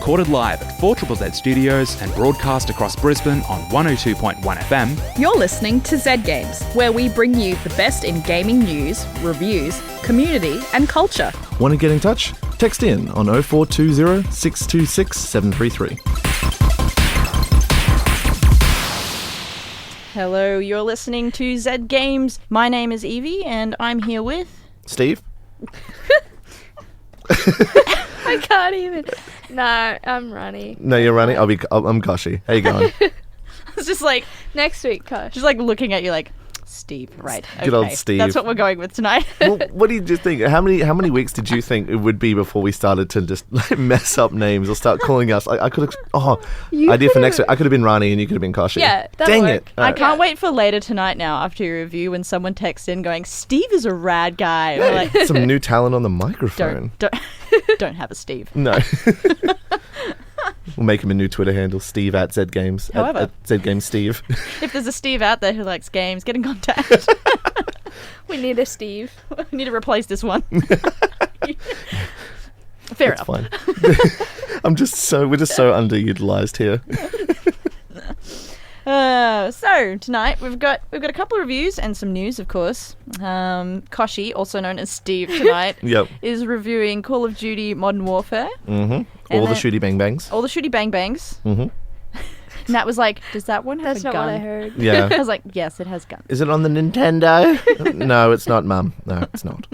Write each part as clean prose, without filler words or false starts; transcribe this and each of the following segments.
recorded live at 4ZZZ Studios and broadcast across Brisbane on 102.1 FM. You're listening to Z Games, where we bring you the best in gaming news, reviews, community and culture. Want to get in touch? Text in on 0420 626 733. Hello, you're listening to Z Games. My name is Evie and I'm here with... Steve? I can't even. No, I'm Rani. No, you're Rani. I'm Kochie. How you going? It's just like... Next week, Kosh. Just like looking at you like, Steve, right. Good old Steve. That's what we're going with tonight. Well, what do you just think? How many weeks did you think it would be before we started to just like, mess up names or start calling us? I could have... idea for next week. I could have been Rani and you could have been Kochie. Yeah, dang work. it. I can't wait for later tonight now after your review when someone texts in going, Steve is a rad guy. We're like, some new talent on the microphone. don't have a Steve. No. We'll make him a new Twitter handle, Steve at Z Games. However. At Z Games Steve. If there's a Steve out there who likes games, get in contact. We need a Steve. We need to replace this one. Fair enough. Fine. We're just so underutilized here. So tonight we've got a couple of reviews and some news, of course. Kochie, also known as Steve tonight, Yep. is reviewing Call of Duty Modern Warfare. Mm-hmm. All the shooty bang bangs. All the shooty bang bangs. Mm-hmm. And that was like, does that one have That's a not gun? what I heard. Yeah. I was like, yes, it has guns. Is it on the Nintendo? No, it's not, Mum. No, it's not.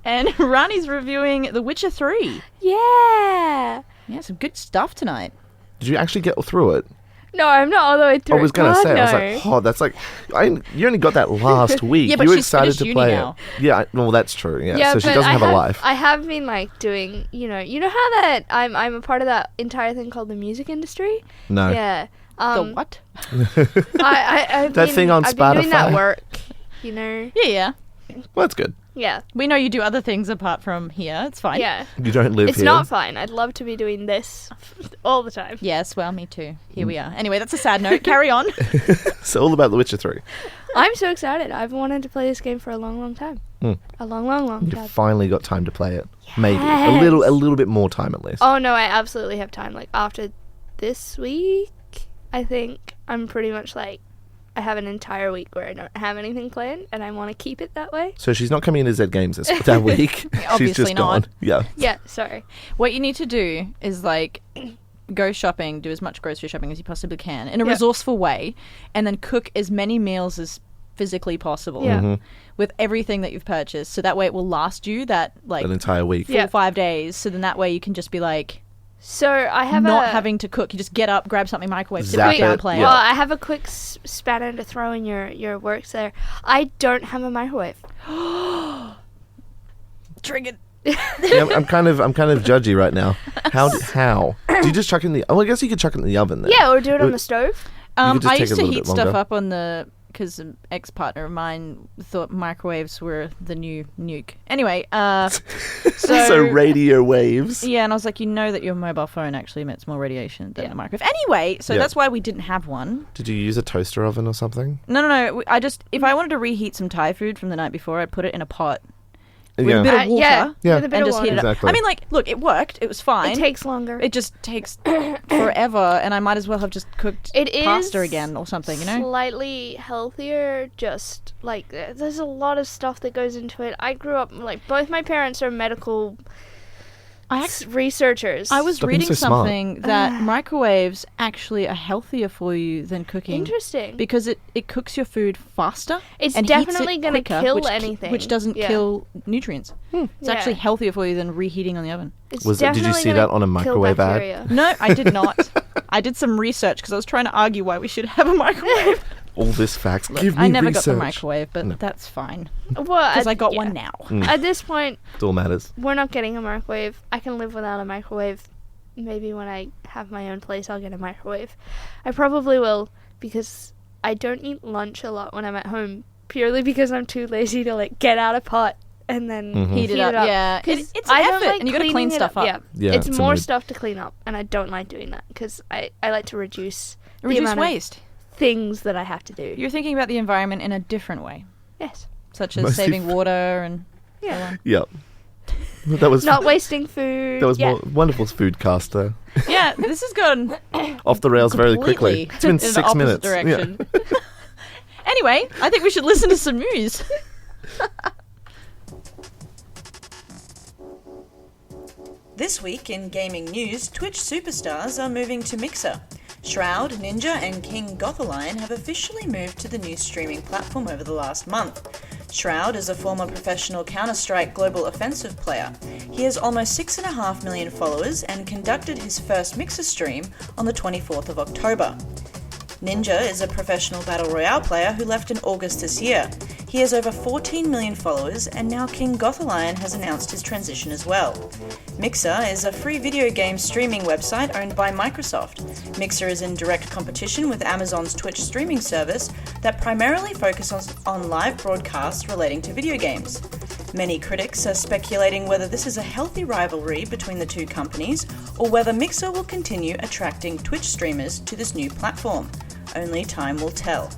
And Rani's reviewing The Witcher 3. Yeah. Yeah, some good stuff tonight. Did you actually get through it? No, I'm not all the way through. I was going to say, no. I was like, oh, that's like, you only got that last week. Yeah, but you were she's excited finished to uni play now. it. Yeah, well, that's true. Yeah, so she but doesn't have a life. I have been like doing, you know how that I'm a part of that entire thing called the music industry. No. Yeah. The what? I've That been, thing on I've been doing that Spotify? work. You know. Yeah. Well, that's good. Yeah. We know you do other things apart from here. It's fine. Yeah. You don't live It's here. not fine. I'd love to be doing this all the time. Yes, well, me too. Here we are. Anyway, that's a sad note. Carry on. So all about The Witcher 3. I'm so excited. I've wanted to play this game for a long, long time. A long, long, long You time. finally got time to play it. Maybe. Yes. A little bit more time at least. Oh no, I absolutely have time. Like after this week, I think I'm pretty much like I have an entire week where I don't have anything planned, and I want to keep it that way. So she's not coming into Z Games that week. She's Obviously just not. gone. Yeah. Yeah, sorry. What you need to do is like go shopping, do as much grocery shopping as you possibly can in a Yeah. resourceful way, and then cook as many meals as physically possible Yeah. with everything that you've purchased. So that way it will last you that like An entire week. 4 or 5 days. So then that way you can just be like So I have not a having to cook. You just get up, grab something, microwave, sit Zap back down, it, play. yeah. Well, I have a quick spanner to throw in your works there. I don't have a microwave. Triggered. Yeah, I'm kind of judgy right now. How? Do you just chuck it in the? Oh, I guess you could chuck it in the oven then. Yeah, or do it on the stove. could just I take used a to little heat bit stuff longer. up on the because an ex-partner of mine thought microwaves were the new nuke. Anyway, So radio waves. yeah, and I was like, you know that your mobile phone actually emits more radiation than a microwave. Anyway, so Yeah. that's why we didn't have one. Did you use a toaster oven or something? No. I just if I wanted to reheat some Thai food from the night before, I'd put it in a pot with Yeah. a bit of water. Yeah. With a bit And of just heat water. it up. Exactly. I mean, like, look, it worked. It was fine. It takes longer. It just takes forever, and I might as well have just cooked It is pasta again or something, you know? slightly healthier. Just like there's a lot of stuff that goes into it. I grew up like both my parents are medical researchers. I was Stop being reading so smart. something that microwaves actually are healthier for you than cooking. Interesting. Because it cooks your food faster. It's and heats definitely it gonna quicker, kill which anything. Which doesn't Yeah. kill nutrients. It's actually healthier for you than reheating on the oven. It's Did you definitely see gonna that on a kill microwave ad? bacteria. No, I did not. I did some research because I was trying to argue why we should have a microwave. All this facts. Give me I never research. got the microwave, but that's fine. Well, Because I got yeah. one now. At this point, It all matters. we're not getting a microwave. I can live without a microwave. Maybe when I have my own place, I'll get a microwave. I probably will because I don't eat lunch a lot when I'm at home, purely because I'm too lazy to like get out a pot and then Heat it up, yeah. 'Cause It's I an don't effort, like and you got to clean cleaning it stuff up. Yeah, Yeah, it's it's a more mood. stuff to clean up, and I don't like doing that because I like to reduce the Reduce amount of waste. things that I have to do. You're thinking about the environment in a different way, Yes. such as Mostly saving water and so Yeah. on. Yep. That was Not wasting food. that was yeah. more wonderful food cast there. Yeah, this has gone Off the rails very quickly. completely It's been in the 6 opposite minutes. direction. Anyway, I think we should listen to some news. This week in gaming news, Twitch superstars are moving to Mixer. Shroud, Ninja and King Gothalion have officially moved to the new streaming platform over the last month. Shroud is a former professional Counter-Strike Global Offensive player. He has almost 6.5 million followers and conducted his first Mixer stream on the 24th of October. Ninja is a professional Battle Royale player who left in August this year. He has over 14 million followers, and now King Gothalion has announced his transition as well. Mixer is a free video game streaming website owned by Microsoft. Mixer is in direct competition with Amazon's Twitch streaming service that primarily focuses on live broadcasts relating to video games. Many critics are speculating whether this is a healthy rivalry between the two companies or whether Mixer will continue attracting Twitch streamers to this new platform. Only time will tell.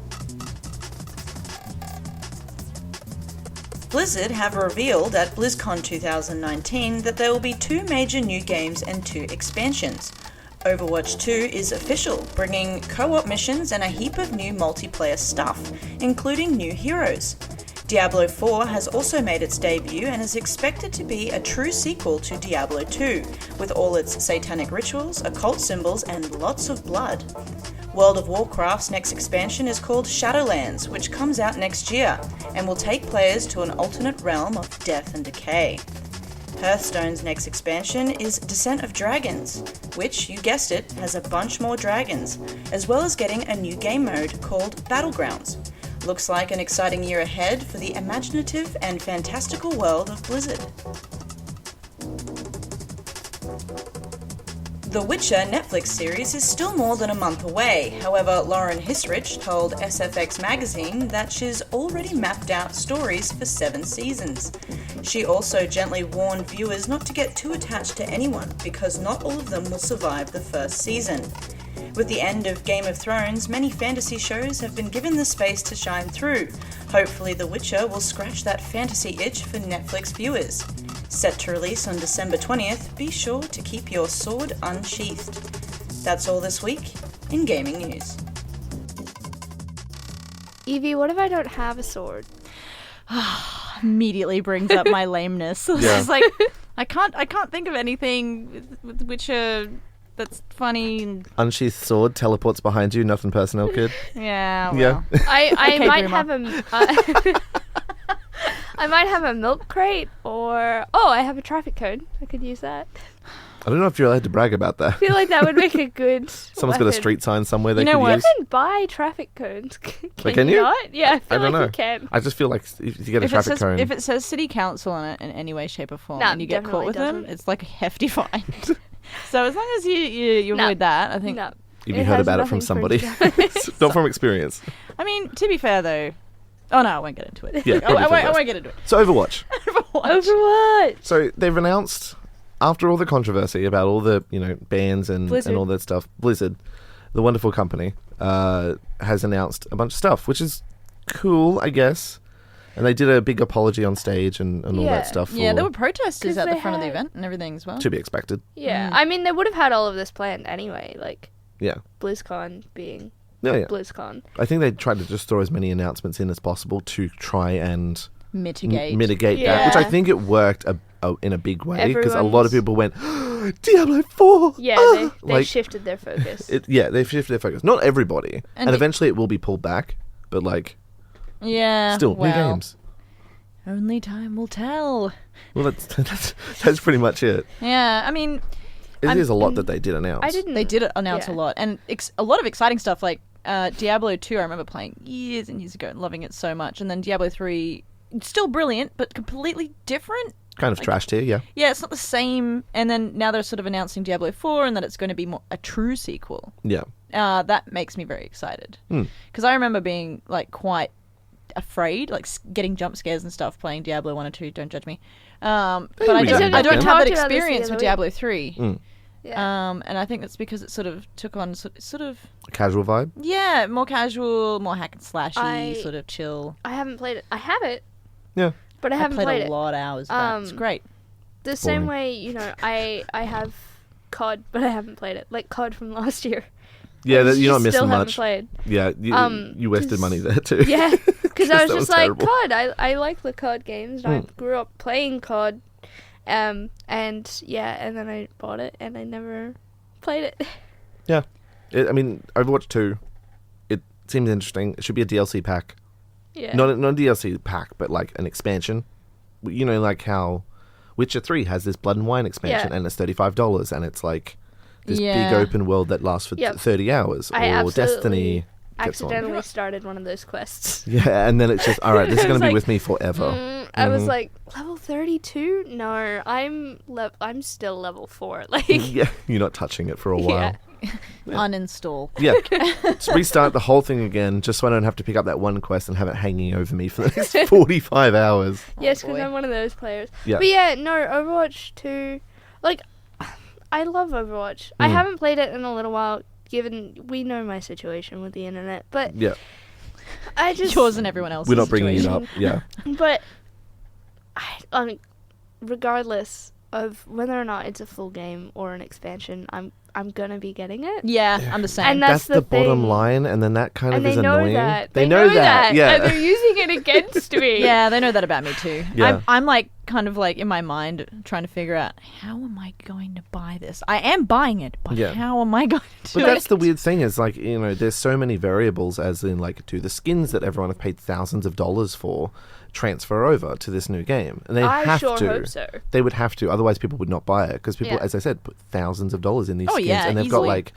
Blizzard have revealed at BlizzCon 2019 that there will be 2 major new games and 2 expansions. Overwatch 2 is official, bringing co-op missions and a heap of new multiplayer stuff, including new heroes. Diablo 4 has also made its debut and is expected to be a true sequel to Diablo 2, with all its satanic rituals, occult symbols, and lots of blood. World of Warcraft's next expansion is called Shadowlands, which comes out next year, and will take players to an alternate realm of death and decay. Hearthstone's next expansion is Descent of Dragons, which, you guessed it, has a bunch more dragons, as well as getting a new game mode called Battlegrounds. Looks like an exciting year ahead for the imaginative and fantastical world of Blizzard. The Witcher Netflix series is still more than a month away. However, Lauren Hisrich told SFX magazine that she's already mapped out stories for 7 seasons. She also gently warned viewers not to get too attached to anyone because not all of them will survive the first season. With the end of Game of Thrones, many fantasy shows have been given the space to shine through. Hopefully The Witcher will scratch that fantasy itch for Netflix viewers. Set to release on December 20th, be sure to keep your sword unsheathed. That's all this week in gaming news. Evie, what if I don't have a sword? Immediately brings up my lameness. Yeah. It's like I can't think of anything with Witcher that's funny. And, Unsheathed sword teleports behind you. Nothing personal, kid. yeah, well. Yeah. I Okay, might Grandma. have I might have a milk crate, or I have a traffic cone. I could use that. I don't know if you're allowed to brag about that. I feel like that would make a good. Someone's got a weapon. street sign somewhere they You know could what? use. You can buy traffic cones. Can you? Not? Yeah, I feel I don't like know. you can. I just feel like if you get a traffic cone. If it says city council on it in any way, shape, or form, No, and you get caught definitely with them, doesn't. it's like a hefty fine. So as long as you No. avoid that, I think. No. If It you heard has about it from nothing somebody, for not from experience. I mean, to be fair though. Oh no, I won't get into it. Yeah, I probably for the won't best. get into it. So Overwatch. Overwatch. So they've announced, after all the controversy about all the bans and all that stuff, Blizzard, the wonderful company, has announced a bunch of stuff, which is cool, I guess. And they did a big apology on stage and all Yeah. that stuff. Yeah, there for- were protesters 'Cause at the they front of the had- event and everything as well. to be expected. Yeah, I mean, they would have had all of this planned anyway, like Yeah. BlizzCon being Yeah, yeah. BlizzCon. I think they tried to just throw as many announcements in as possible to try and Mitigate. mitigate that, Yeah. which I think it worked in a big way because a lot of Everyone's- people went, Diablo 4! Yeah, ah!" they shifted their focus. They've shifted their focus. Not everybody. And, And eventually it will be pulled back, but Yeah. still, well, new games. Only time will tell. Well, that's pretty much it. Yeah, I mean, It is a lot that they did announce. I didn't. they did announce Yeah. a lot, and a lot of exciting stuff like Diablo 2. I remember playing years and years ago and loving it so much, and then Diablo 3, still brilliant but completely different. Kind of trashed here, yeah. Yeah, it's not the same. And then now they're sort of announcing Diablo 4 and that it's going to be more a true sequel. Yeah. That makes me very excited because I remember being like quite afraid, like getting jump scares and stuff playing Diablo 1 or 2. Don't judge me. But we I didn't don't back then. have that Talked about this the experience other with week. Diablo 3. Yeah. And I think that's because it sort of took on sort of Casual vibe. yeah, more casual, more hack and slashy, I- sort of chill. I haven't played it. I have it, Yeah. but I I haven't played played a it. lot of hours of that. It's great. The same boring. way, you know, I have COD, but I haven't played it. Like COD from last year. Yeah, I you're not missing still haven't much. Played. Yeah, you wasted 'cause- money there too. Yeah, because I was that just was like, terrible. COD, I like the COD games. I grew up playing COD. And yeah, and then I bought it and I never played it. Yeah. I mean, Overwatch 2, it seems interesting. It should be a DLC pack. Yeah. Not a DLC pack, but like an expansion. You know, like how Witcher 3 has this Blood and Wine expansion Yeah. and it's $35 and it's like this Yeah. big open world that lasts for Yep. 30 hours. I Or absolutely Destiny gets on. accidentally started one of those quests. Yeah, and then it's just, alright, this is I going was to be like, with me forever. I was Mhm. like, level 32? No, I'm still level 4. Like, Yeah, you're not touching it for a while. yeah. Uninstall. Yeah. Just restart the whole thing again just so I don't have to pick up that one quest and have it hanging over me for the next 45 hours. Yes, because boy. I'm one of those players. Yeah. But yeah, no, Overwatch 2, like, I love Overwatch. I haven't played it in a little while, given we know my situation with the internet, but Yeah. I just... Yours and everyone else's We're not bringing it situation. up. Yeah. But, I mean, regardless of whether or not it's a full game or an expansion, I'm gonna be getting it. Yeah, I'm the same. And That's the thing. bottom line, and then that kind And of is they know annoying. that. They know that. Yeah. And they're using it against me. Yeah, they know that about me too. Yeah. I'm like kind of like in my mind trying to figure out how am I going to buy this? I am buying it, but Yeah. how am I going to do But that's it? the weird thing is like, you know, there's so many variables as in like do the skins that everyone have paid thousands of dollars for transfer over to this new game. And they I have sure to. hope so. They would have to, otherwise people would not buy it because people, Yeah. as I said, put thousands of dollars in these Oh, skins yeah, and they've got easily. like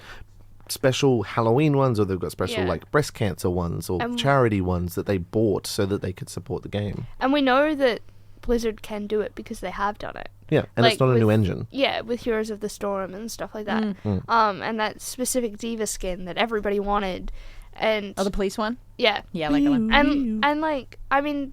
special Halloween ones or they've got special Yeah. like breast cancer ones or charity ones that they bought so that they could support the game. And we know that Blizzard can do it because they have done it. Yeah, and Like it's not a with- new engine. Yeah, with Heroes of the Storm and stuff like that. And that specific Diva skin that everybody wanted. And Oh, the police one? yeah. Yeah, I like that one. And like, I mean,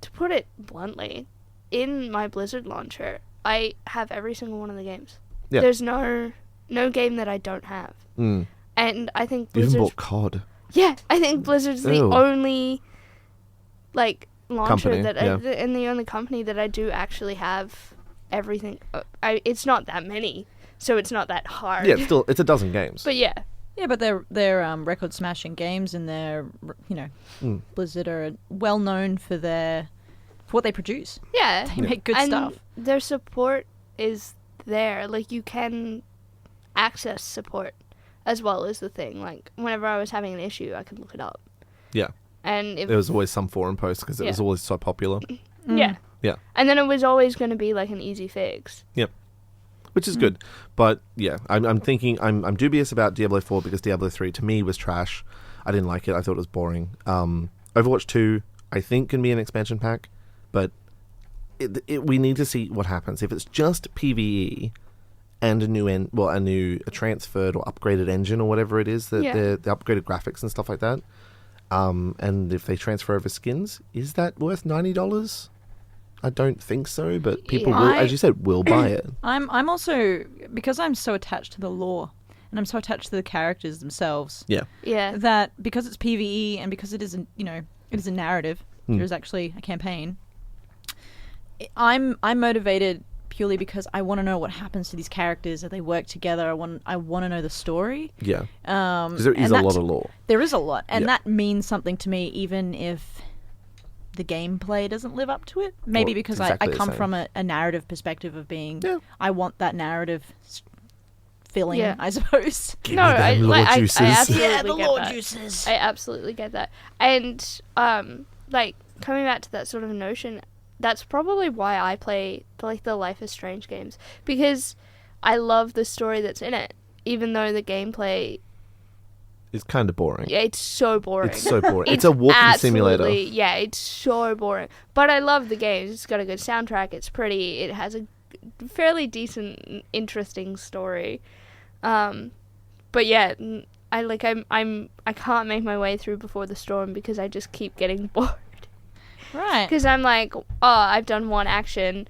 to put it bluntly, in my Blizzard launcher, I have every single one of the games. Yeah. There's no game that I don't have. Mm. And I think You even Blizzard's bought COD. Yeah, I think Blizzard's the Ew. only like launcher Company, that yeah. and the only company that I do actually have everything. It's not that many, so it's not that hard. Yeah, it's a dozen games. But yeah, Yeah, but they're record smashing games, and they're Blizzard are well known for what they produce. yeah, They make good and stuff. their support is there. Like you can access support as well as the thing. Like whenever I was having an issue, I could look it up. Yeah. And if There was always some forum post because it was Yeah. always so popular. yeah, Yeah. and then it was always going to be like an easy fix. Yep. Which is good. But yeah, I'm thinking, I'm dubious about Diablo 4 because Diablo 3 to me was trash. I didn't like it. I thought it was boring. Overwatch 2, I think, can be an expansion pack, but we need to see what happens. If it's just PvE and a transferred or upgraded engine or whatever it is, the upgraded graphics and stuff like that, and if they transfer over skins, is that worth $90? I don't think so, but people will, as you said, will buy it. I'm also, because I'm so attached to the lore and I'm so attached to the characters themselves, Yeah. Yeah, that because it's PvE and because it isn't, it is a narrative, there is actually a campaign. I'm motivated purely because I want to know what happens to these characters, that they work together. I want to know the story. Yeah. Because there is a lot of lore. There is a lot, and Yeah. that means something to me, even if the gameplay doesn't live up to it. Maybe Well, because exactly I the come same. from a narrative perspective of being, Yeah. I want that narrative filling, Yeah. I suppose. no, I them lore I juices. absolutely Yeah, the get lore that. juices. I absolutely get that. And like coming back to that sort of notion, that's probably why I play like the Life is Strange games, because I love the story that's in it, even though the gameplay, It's kind of boring. it's so boring. It's so boring. It's a walking simulator. absolutely- Yeah, it's so boring. But I love the game. It's got a good soundtrack. It's pretty. It has a fairly decent, interesting story. But yeah, I can't make my way through Before the Storm because I just keep getting bored. Right. Because I'm like, oh, I've done one action,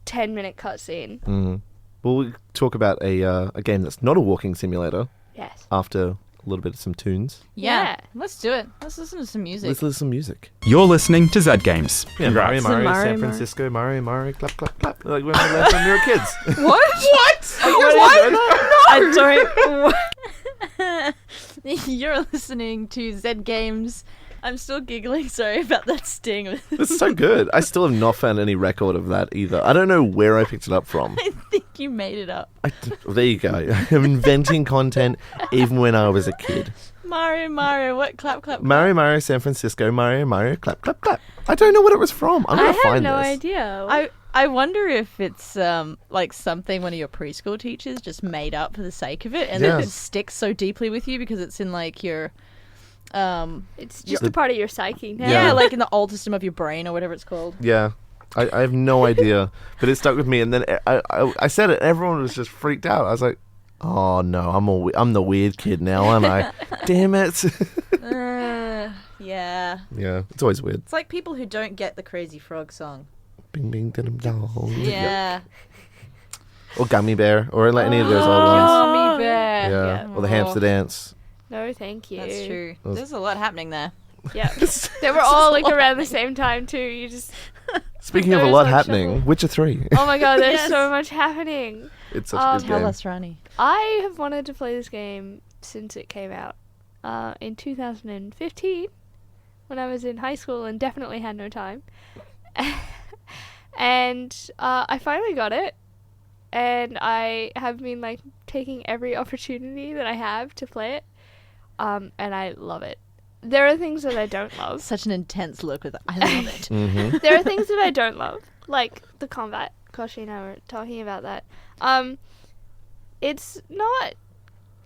10-minute cutscene. Well, we talk about a game that's not a walking simulator Yes. after a little bit of some tunes. Yeah. Let's do it. Let's listen to some music. Let's listen to some music. You're listening to Z Games. Yeah, Congrats. Mario, San Francisco, Mario, clap, clap, clap. Like when we left when we were kids. What? I don't. You're listening to Z Games. I'm still giggling. Sorry about that sting. It's so good. I still have not found any record of that either. I don't know where I picked it up from. I think you made it up. There you go. I'm inventing content even when I was a kid. Mario, what? Clap, clap. Mario, San Francisco, Mario, clap, clap, clap. I don't know what it was from. I'm going to find this. I have no idea. I wonder if it's like something one of your preschool teachers just made up for the sake of it, and then it sticks so deeply with you because it's in like your it's just a part of your psyche now. Yeah, like in the old system of your brain or whatever it's called. Yeah. I have no idea, but it stuck with me. And then I said it, and everyone was just freaked out. I was like, "Oh no, I'm the weird kid now, aren't I? Damn it!" Yeah. Yeah, it's always weird. It's like people who don't get the Crazy Frog song. Bing, bing, dum, dum. Yeah. Or Gummy Bear, or like any of those old ones. Gummy Bear. Yeah. Or the Hamster Dance. No, thank you. That's true. There's a lot happening there. Yeah. They were all like around the same time too. You just. Speaking of a There's lot like happening, shuffle. Witcher 3. Oh my god, there's Yes. so much happening. It's such a good Tell game. us, Rani. I have wanted to play this game since it came out in 2015 when I was in high school and definitely had no time. And I finally got it, and I have been like taking every opportunity that I have to play it, and I love it. There are things that I don't love. Such an intense look with it. I love it. Mm-hmm. There are things that I don't love, like the combat. Kochie and I were talking about that. It's not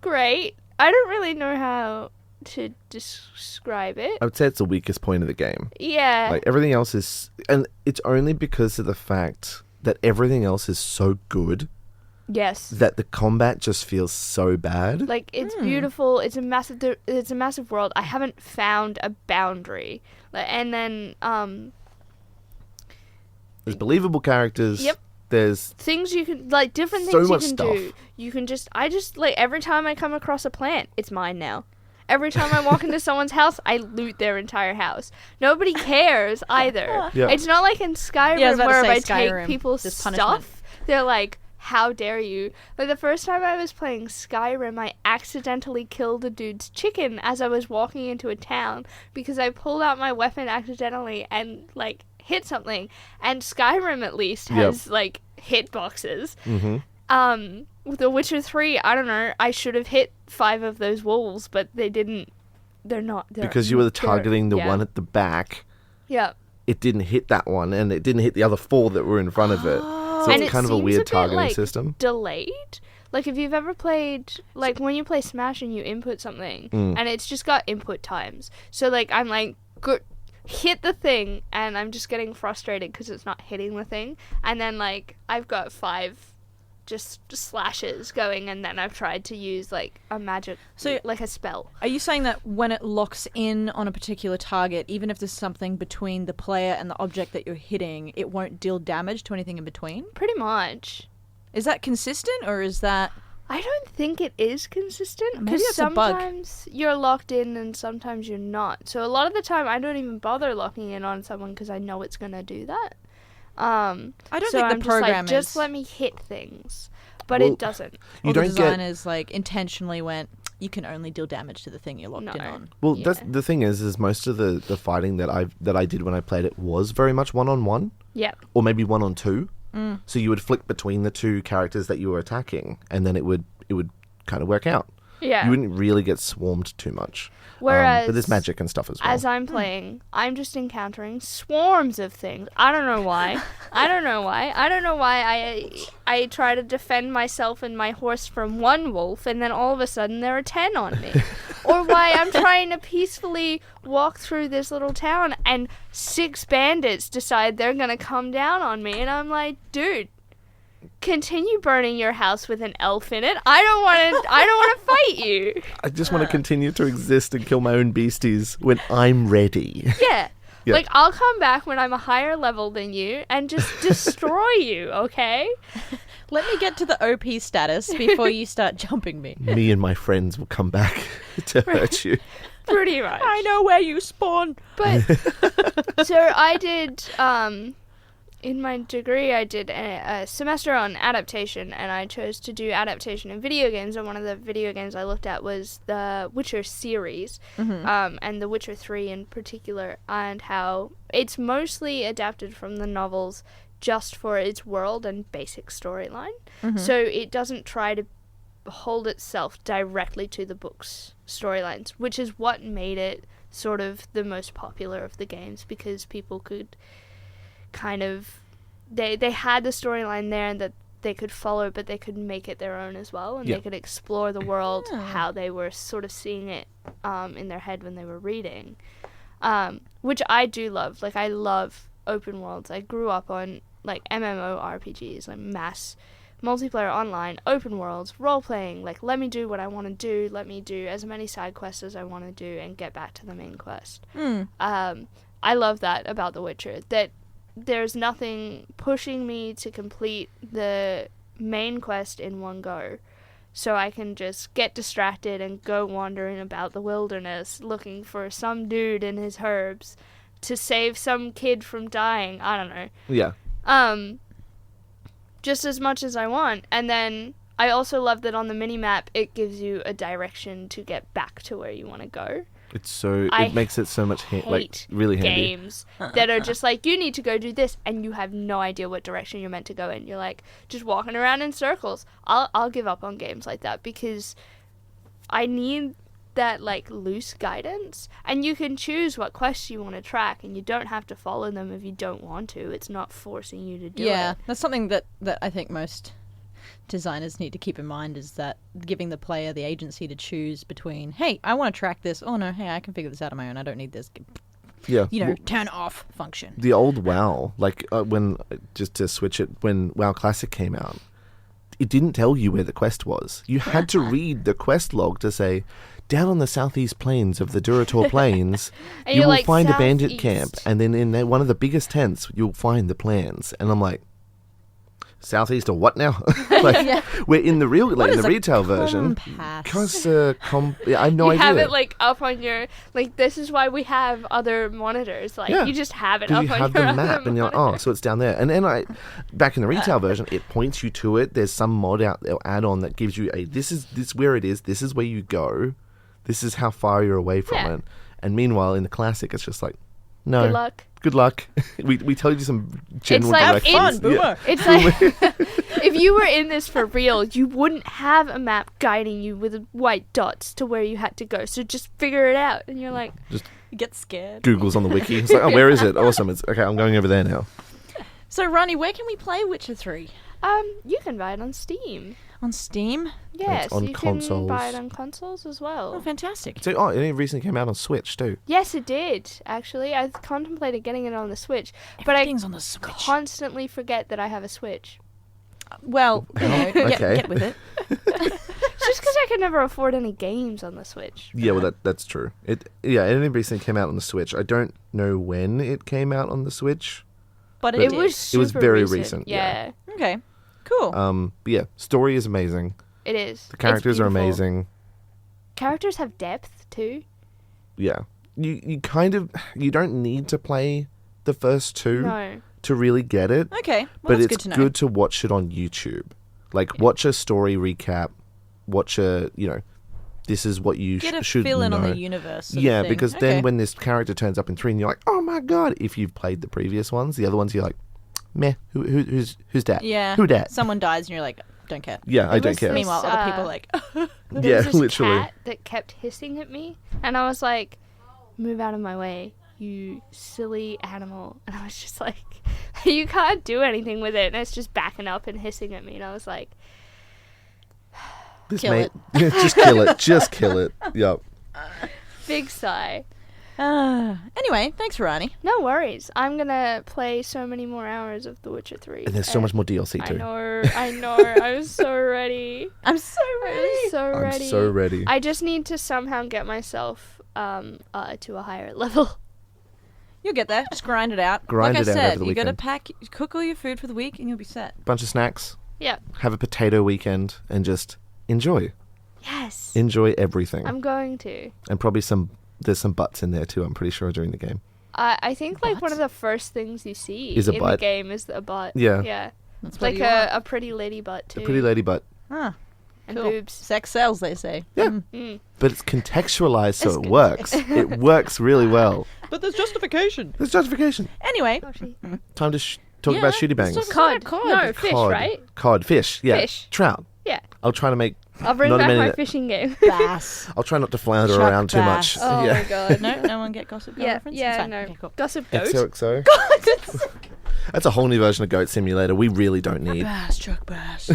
great. I don't really know how to describe it. I would say it's the weakest point of the game. Yeah. Like everything else is, and it's only because of the fact that everything else is so good Yes. that the combat just feels so bad. Like it's beautiful. It's a massive world. I haven't found a boundary. And then There's believable characters. Yep. There's things you can like different So things you much can stuff. do. You can I just like every time I come across a plant, it's mine now. Every time I walk into someone's house, I loot their entire house. Nobody cares either. Yeah. It's not like in Skyrim Yeah, I was about to where if I say take Skyrim, people's just stuff, punishment. they're like, how dare you? Like the first time I was playing Skyrim, I accidentally killed a dude's chicken as I was walking into a town because I pulled out my weapon accidentally and like hit something. And Skyrim at least has like hitboxes. mm-hmm. With The Witcher 3, I don't know, I should have hit 5 of those wolves, but they didn't. They're not. because you were targeting the one at the back. Yeah. It didn't hit that one, and it didn't hit the other 4 that were in front of it. So And it's it kind of a seems weird bit, targeting like, system. Delayed. Like if you've ever played, like when you play Smash and you input something, and it's just got input times. So like I'm like, hit the thing, and I'm just getting frustrated because it's not hitting the thing. And then like I've got 5 just slashes going, and then I've tried to use like a magic, like a spell. Are you saying that when it locks in on a particular target, even if there's something between the player and the object that you're hitting, it won't deal damage to anything in between? Pretty much. Is that consistent, or is that... I don't think it is consistent Maybe because that's a bug. sometimes you're locked in and sometimes you're not. So a lot of the time I don't even bother locking in on someone because I know it's gonna do that. I don't so think I'm the program just like, just is... let me hit things, but Well, it doesn't. You Or the don't get designers like intentionally went, you can only deal damage to the thing you're locked in No. on. well. Yeah. That's the thing is most of the fighting that I did when I played it was very much 1-on-1, Yeah, or maybe 1-on-2. So you would flick between the 2 characters that you were attacking, and then it would kind of work out. yeah. You wouldn't really get swarmed too much. Whereas but there's magic and stuff as well. as I'm playing, I'm just encountering swarms of things. I don't know why. I don't know why I try to defend myself and my horse from one wolf, and then all of a sudden there are 10 on me. Or why I'm trying to peacefully walk through this little town and 6 bandits decide they're gonna come down on me, and I'm like, dude, continue burning your house with an elf in it. I don't want to fight you. I just want to continue to exist and kill my own beasties when I'm ready. Yeah. Yeah. Like, I'll come back when I'm a higher level than you and just destroy you, okay? Let me get to the OP status before you start jumping me. Me and my friends will come back. to hurt you. Pretty much. I know where you spawn. But so I did in my degree I did a semester on adaptation, and I chose to do adaptation in video games, and one of the video games I looked at was the Witcher series, and The Witcher 3 in particular, and how it's mostly adapted from the novels just for its world and basic storyline. So it doesn't try to hold itself directly to the book's storylines, which is what made it sort of the most popular of the games, because people could kind of they had the storyline there and that they could follow, but they could make it their own as well, and they could explore the world how they were sort of seeing it in their head when they were reading, which I do love. Like, I love open worlds. I grew up on like MMORPGs, like mass multiplayer online open worlds, role playing. Like, let me do what I want to do, let me do as many side quests as I want to do and get back to the main quest. I love that about The Witcher, that there's nothing pushing me to complete the main quest in one go, so I can just get distracted and go wandering about the wilderness looking for some dude in his herbs to save some kid from dying. I don't know. Yeah. Just as much as I want. And then I also love that on the mini-map it gives you a direction to get back to where you want to go. It's so... It makes it so much... really handy. Games that are just like, you need to go do this, and you have no idea what direction you're meant to go in. You're like, just walking around in circles. I'll give up on games like that, because I need that, like, loose guidance. And you can choose what quests you want to track, and you don't have to follow them if you don't want to. It's not forcing you to do it. Yeah, that's something that I think most designers need to keep in mind, is that giving the player the agency to choose between, hey, I want to track this. Oh, no, hey, I can figure this out on my own. I don't need this. Yeah. Turn off function. The old WoW, like, just to switch it, when WoW Classic came out, it didn't tell you where the quest was. You had to read the quest log to say, down on the southeast plains of the Durator Plains, you will find a bandit camp, and then in one of the biggest tents, you'll find the plans. And I'm like, southeast or what now? We're in the real, in the retail version. Because I have no idea. You have it like up on your, like, this is why we have other monitors. Like, you just have it up on your have the map, and you're like, oh, so it's down there. And then back in the retail version, it points you to it. There's some mod out there, add-on that gives you this is where it is. This is where you go. This is how far you're away from it. And meanwhile, in the classic, it's just like, no. Good luck. Good luck. we tell you some general directions. Have fun, boomer. It's like, if you were in this for real, you wouldn't have a map guiding you with white dots to where you had to go. So just figure it out. And you're like, you get scared. Google's on the wiki. It's like, oh, where is it? Awesome. It's okay. I'm going over there now. So, Rani, where can we play Witcher 3? You can buy it on Steam. On Steam? Yes, on you consoles. can buy it on consoles as well. Oh, fantastic. So, it recently came out on Switch too. Yes, it did, actually. I contemplated getting it on the Switch, but Everything's on the Switch. Constantly forget that I have a Switch. Well, get with it. It's just because I could never afford any games on the Switch. Yeah, well, that's true. It only recently came out on the Switch. I don't know when it came out on the Switch. But it was super it was very recent. Yeah. Okay. Cool. But yeah, story is amazing. It is. The characters are amazing. Characters have depth too. Yeah. You don't need to play the first two to really get it. Okay. Well, but that's it's good to know. watch it on YouTube. Like, watch a story recap, watch this is what you should know. Get a fill in on the universe. Yeah, because then when this character turns up in 3 and you're like, oh my god, if you've played the previous ones, the other ones you're like, meh, who's that? Yeah. Who dat? Someone dies and you're like, don't care. Yeah, I don't care. Meanwhile, other people are like... There was this cat that kept hissing at me, and I was like, move out of my way, you silly animal. And I was just like, you can't do anything with it, and it's just backing up and hissing at me, and I was like... Kill it. Just kill it. Just kill it. Yep. Big sigh. Anyway, thanks, Rani. No worries. I'm going to play so many more hours of The Witcher 3. And there's so much more DLC too. I know. I'm so ready. I'm so ready. I just need to somehow get myself to a higher level. You'll get there. Just grind it out. Like I said, over the you got weekend. to cook all your food for the week and you'll be set. Bunch of snacks. Yeah. Have a potato weekend and just enjoy. Yes. Enjoy everything. I'm going to. And probably there's some butts in there too, I'm pretty sure, during the game. I think like one of the first things you see Is a in butt. the game is a butt. Yeah. Yeah. That's It's what like you want. a pretty lady butt too. A pretty lady butt. Ah, and cool. boobs. Sex sells, they say. Yeah. Mm. But it's contextualized so It's it good. works. It works really well. But there's justification. There's justification. Anyway, Time to talk about shooty bangs. let's talk Cod. about No, fish, Cod. right? Cod. Fish. Yeah. Fish. Trout. Yeah. I'll try to make... I'll bring Not a back minute. my fishing game. bass. I'll try not to flounder Chuck around too much. bass. Oh yeah. my god. No one get gossip girl Yeah, reference? yeah, It's fine. no. Okay, cool. Gossip goat. XOXO. That's a whole new version of Goat Simulator we really don't need. Bass, Chuck bass.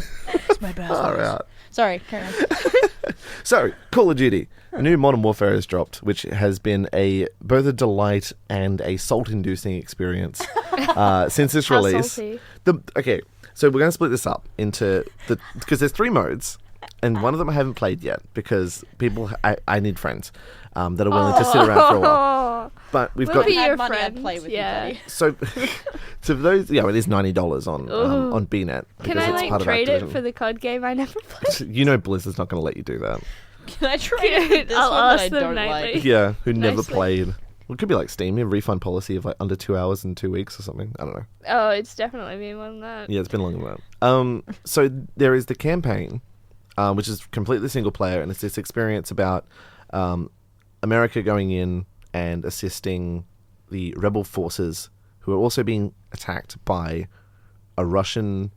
It's my bass. Far voice. out. Sorry, carry on. So, Call of Duty. A new Modern Warfare has dropped, which has been both a delight and a salt-inducing experience since its How release. salty. Okay, so we're going to split this up into because there's 3 modes, and one of them I haven't played yet because I need friends that are willing to sit around for a while. But we've We'll got be Had your money, I'd friends. play with yeah. you, buddy. so those it is $90 on BNet because Can I it's like part trade of it Activision. for the COD game I never played? You know Blizzard's not going to let you do that. Can I try it with this I'll one that ask I them don't nightly. like? Yeah, who never Nicely. played. Well, it could be like Steam. You have a refund policy of like under 2 hours in 2 weeks or something. I don't know. Oh, it's definitely been more than that. Yeah, it's been longer than that. So there is the campaign, which is completely single player, and it's this experience about America going in and assisting the rebel forces who are also being attacked by a Russian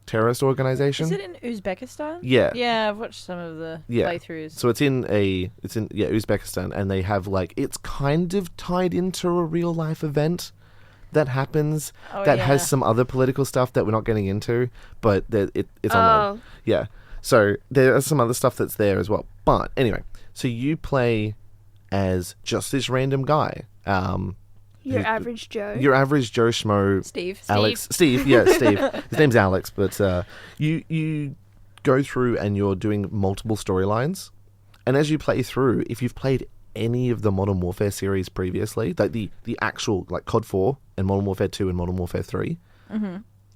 terrorist organization. Is it in Uzbekistan? Yeah. Yeah, I've watched some of the Yeah. playthroughs. So it's in Uzbekistan, and they have like it's kind of tied into a real life event that happens that yeah. has some other political stuff that we're not getting into, but it's online. Oh. Yeah. So there are some other stuff that's there as well. But anyway, so you play as just this random guy. Your Who- average Joe. Your average Joe Schmo Steve. Steve, yeah, Steve. His name's Alex, but you go through and you're doing multiple storylines, and as you play through, if you've played any of the Modern Warfare series previously, like the actual like COD 4 and Modern Warfare 2 and Modern Warfare 3,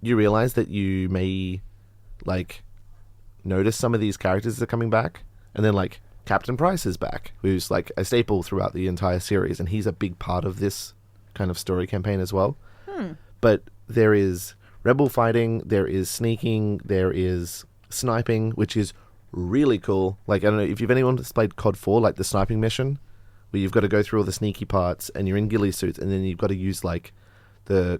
you realize that you may like notice some of these characters that are coming back, and then like Captain Price is back, who's like a staple throughout the entire series, and he's a big part of this kind of story campaign as well. But there is rebel fighting, there is sneaking, there is sniping, which is really cool. Like, I don't know if you've anyone that's played COD 4, like the sniping mission, where you've got to go through all the sneaky parts, and you're in ghillie suits, and then you've got to use like I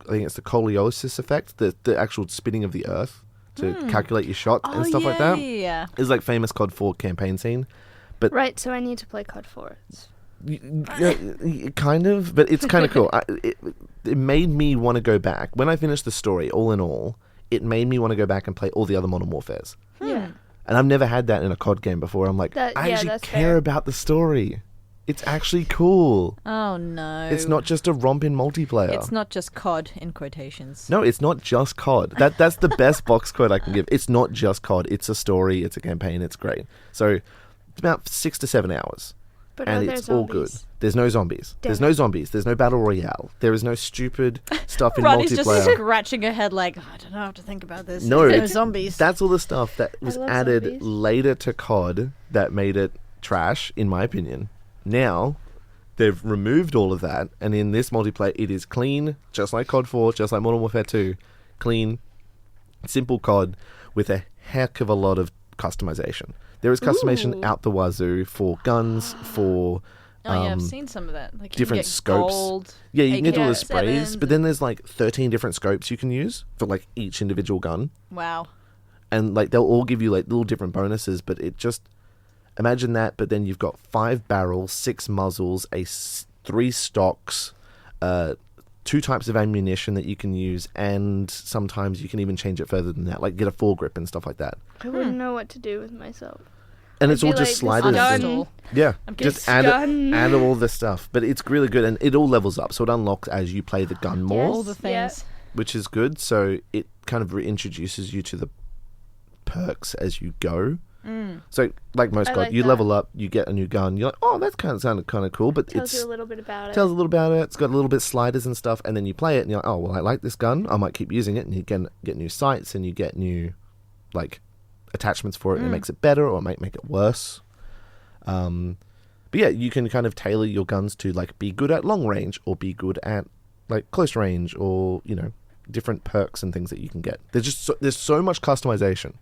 think it's the Coliosis effect, the actual spinning of the earth to calculate your shots and stuff like that. Yeah. It's like famous COD 4 campaign scene. Right, so I need to play COD 4. Kind of, but it's kind of cool. It made me want to go back. When I finished the story, all in all, it made me want to go back and play all the other Modern Warfares. Yeah. And I've never had that in a COD game before. I'm like, That- I yeah, actually that's care fair. about the story. It's actually cool. Oh no. It's not just a romp in multiplayer. It's not just COD in quotations. No, it's not just COD. That's the best box quote I can give. It's not just COD. It's a story. It's a campaign. It's great. So it's about 6 to 7 hours. But And are there it's all good. zombies? There's no zombies. Damn There's it. no zombies. There's no battle royale. There is no stupid stuff in Ronnie's just multiplayer. scratching her head like, I don't know how to think about this. No, There's it's- zombies. That's all the stuff that was love added zombies. later to COD that made it trash, in my opinion. Now, they've removed all of that, and in this multiplayer, it is clean, just like COD 4, just like Modern Warfare 2. Clean, simple COD with a heck of a lot of customization. There is customization Ooh. out the wazoo for guns, for Oh yeah, I've seen some of that. Like you different can get scopes. Gold, Yeah, you can get all the AK-47s, sprays, but then there's like 13 different scopes you can use for like each individual gun. Wow. And like they'll all give you like little different bonuses, but it just imagine that. But then you've got 5 barrels, 6 muzzles, 3 stocks, 2 types of ammunition that you can use, and sometimes you can even change it further than that, like get a foregrip and stuff like that. I wouldn't know what to do with myself. And it's I'd all be just like, sliders. this and- gun. Yeah, getting just add gun. add all the stuff, but it's really good, and it all levels up, so it unlocks as you play the gun more. All the Yeah. things. Which is good. So it kind of reintroduces you to the perks as you go. So like most I COD, like you that. level up, you get a new gun. You're like, oh, that kind of sounded kind of cool, but Tells it's you a little bit about it. tells a little about it. It's got a little bit of sliders and stuff, and then you play it, and you're like, oh, well, I like this gun. I might keep using it, and you get new sights, and you get new like attachments for it, and it makes it better or it might make it worse. But yeah, you can kind of tailor your guns to like be good at long range or be good at like close range, or different perks and things that you can get. There's so much customization,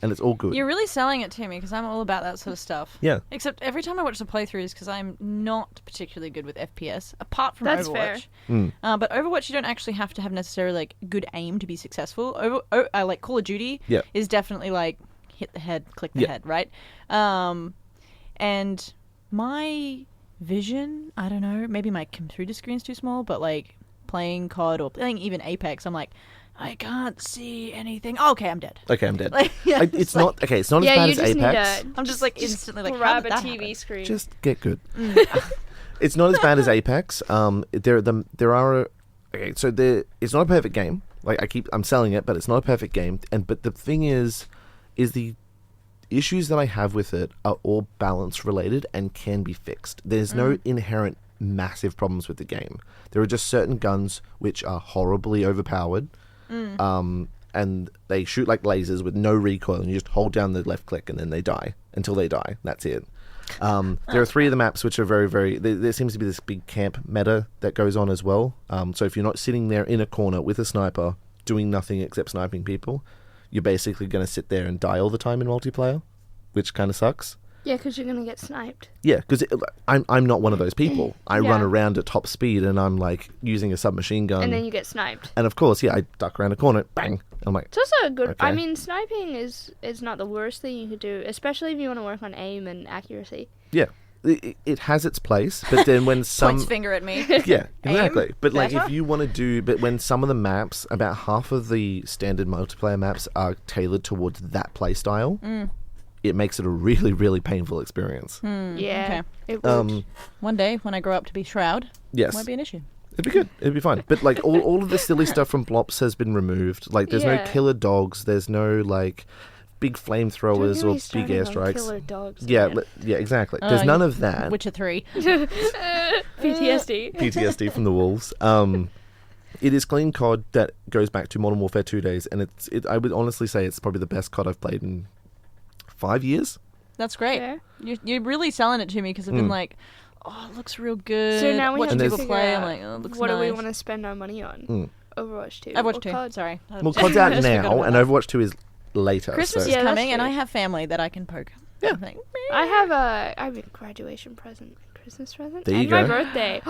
and it's all good. You're really selling it to me because I'm all about that sort of stuff. Yeah. Except every time I watch the playthroughs, because I'm not particularly good with FPS, apart from That's Overwatch. fair. But Overwatch, you don't actually have to have necessarily like good aim to be successful. Like Call of Duty is definitely like hit the head, click the head, right? And my vision, I don't know, maybe my computer screen's too small, but like playing COD or playing even Apex, I'm like, I can't see anything. Oh, okay, I'm dead. Okay, I'm dead. Like, It's not as bad as Apex. I'm just like instantly like, grab a how did that TV happen? screen. Just get good. It's not as bad as Apex. There are it's not a perfect game. Like I'm selling it, but it's not a perfect game. But the thing is the issues that I have with it are all balance related and can be fixed. There's no inherent massive problems with the game. There are just certain guns which are horribly overpowered, and they shoot like lasers with no recoil, and you just hold down the left click and then they die until they die. That's it. There are 3 of the maps which are very, very... There seems to be this big camp meta that goes on as well. So if you're not sitting there in a corner with a sniper doing nothing except sniping people, you're basically going to sit there and die all the time in multiplayer, which kind of sucks. Yeah, because you're going to get sniped. Yeah, because I'm not one of those people. I run around at top speed and I'm like using a submachine gun. And then you get sniped. And of course, I duck around a corner, bang. I'm like... It's also a good... Okay. I mean, sniping is not the worst thing you could do, especially if you want to work on aim and accuracy. Yeah. It has its place, but then when some... Points finger at me. Yeah, exactly. But like, better. if you want to do... But when some of the maps, about half of the standard multiplayer maps are tailored towards that play style, it makes it a really, really painful experience. Yeah. Okay. It would. One day, when I grow up to be Shroud, Yes. might be an issue. It'd be good. It'd be fine. But like, all of the silly stuff from Blops has been removed. Like, there's no Yeah. killer dogs. There's no, like, big flamethrowers or big airstrikes. Killer dogs. Yeah, man. yeah, exactly. There's none of that. Witcher 3. PTSD. PTSD from the wolves. It is clean COD that goes back to Modern Warfare 2 days, and I would honestly say it's probably the best COD I've played in 5 years. That's great. Yeah. You're really selling it to me because I've been like, oh, it looks real good. So now we Watching have to people figure play, out I'm like, oh, it looks what nice. do we want to spend our money on? Overwatch 2. Overwatch or 2. COD? Sorry. Well, COD's out Just forgot now, about and that. Overwatch 2 is later. Christmas so. is Yeah, that's coming, and true. I have family that I can poke. Yeah. I'm like, I have a graduation present, Christmas present, There you and go. my birthday.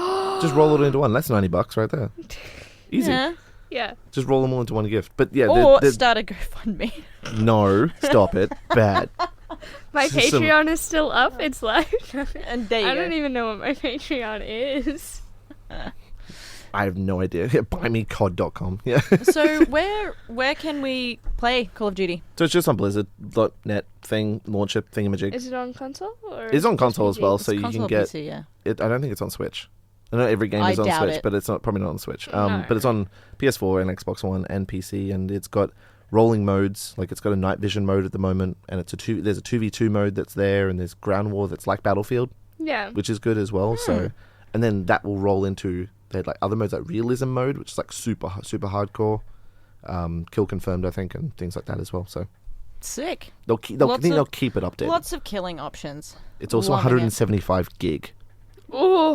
Just roll it into one. That's $90 right there. Easy. yeah. Yeah. Just roll them all into one gift. But yeah, Or start a GoFundMe. no, stop it. Bad. My Some- Patreon is still up. It's live. And there you I go. don't even know what my Patreon is. I have no idea. Yeah, buymecod.com. Yeah. So where can we play Call of Duty? So it's just on Blizzard.net thing, launcher thingamajig. Is it on console? Or It's on just console as PC? well, It's so you console can or get PC, yeah. it. I don't think it's on Switch. I know every game I is on doubt Switch, it. but it's probably not on Switch. No. But it's on PS4 and Xbox One and PC, and it's got rolling modes. Like it's got a night vision mode at the moment, and there's a 2v2 mode that's there, and there's ground war that's like Battlefield, Yeah. which is good as well. So, and then that will roll into they had like other modes like realism mode, which is like super hardcore, kill confirmed I think, and things like that as well. So Sick. they'll keep it updated. Lots of killing options. It's also Loving it. 175 gig. Oh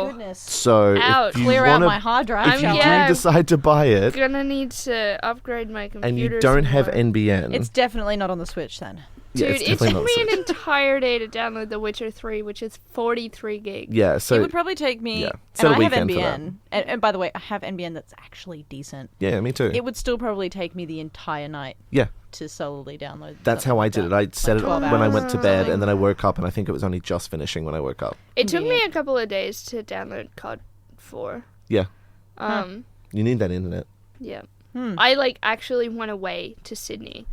my goodness. So Ouch. if you Clear out wanna, my hard drive. if you Yeah. do decide to buy it Gonna need to upgrade my computer. and you don't some have more. NBN, It's definitely not on the Switch then. yeah, Dude, it's it definitely took not me Switch. an entire day to download The Witcher 3, which is 43 gigs. Yeah, so it would probably take me. yeah. And Set a I have weekend for that. NBN. And by the way, I have NBN that's actually decent. Yeah, me too. It would still probably take me the entire night Yeah, to solely download. that's something how I like did it. that. I set it 12 when I hours went to or bed, something. and then I woke up, and I think it was only just finishing when I woke up. It took me Convenient. a couple of days to download COD 4. Yeah, You need that internet. Yeah. Hmm. I actually went away to Sydney,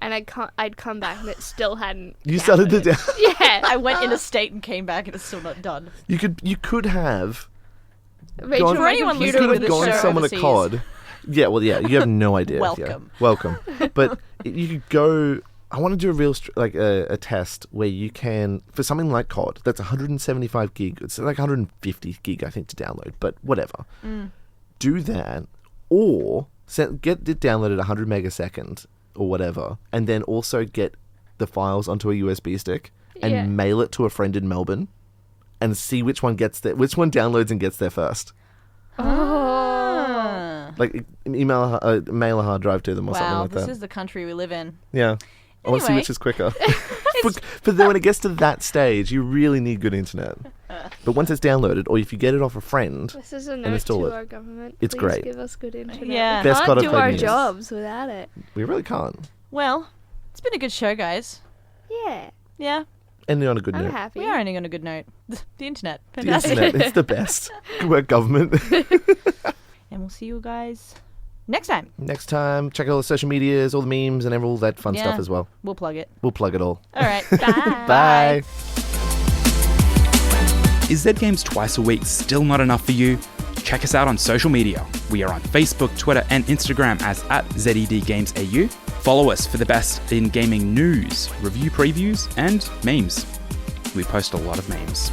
and I'd come back and it still hadn't. You started to. downloaded. Yeah. I went in a state and came back and it's still not done. You could have Made gone, sure my anyone you computer could listening have to was this gone show someone a overseas. COD. Yeah, well, yeah, you have no idea. Welcome. Yeah. Welcome. But you could go. I want to do a real a test where you can, for something like COD that's 175 gig. It's like 150 gig I think to download, but whatever. Do that, or get it downloaded 100 megasecond or whatever, and then also get the files onto a USB stick and mail it to a friend in Melbourne and see which one downloads and gets there first. Like mail a hard drive to them or something like that. Wow, this is the country we live in. Yeah. I want to see which is quicker. But then when it gets to that stage, you really need good internet. But once it's downloaded, or if you get it off a friend, this is a note to our government. It's Please great. give us good internet. Yeah. We Best can't do codified our news. jobs without it. we really can't. Well, it's been a good show, guys. Yeah. Yeah, Ending on a good I'm note. happy. we are ending on a good note. The internet. The Fantastic. internet, it's the best. Good work, government. And we'll see you guys next time. Next time, check out all the social medias, all the memes, and all that fun stuff as well. We'll plug it. We'll plug it all. All right. Bye. Bye. Is Z Games twice a week still not enough for you? Check us out on social media. We are on Facebook, Twitter, and Instagram as @ZEDGamesAU. Follow us for the best in gaming news, review previews, and memes. We post a lot of memes.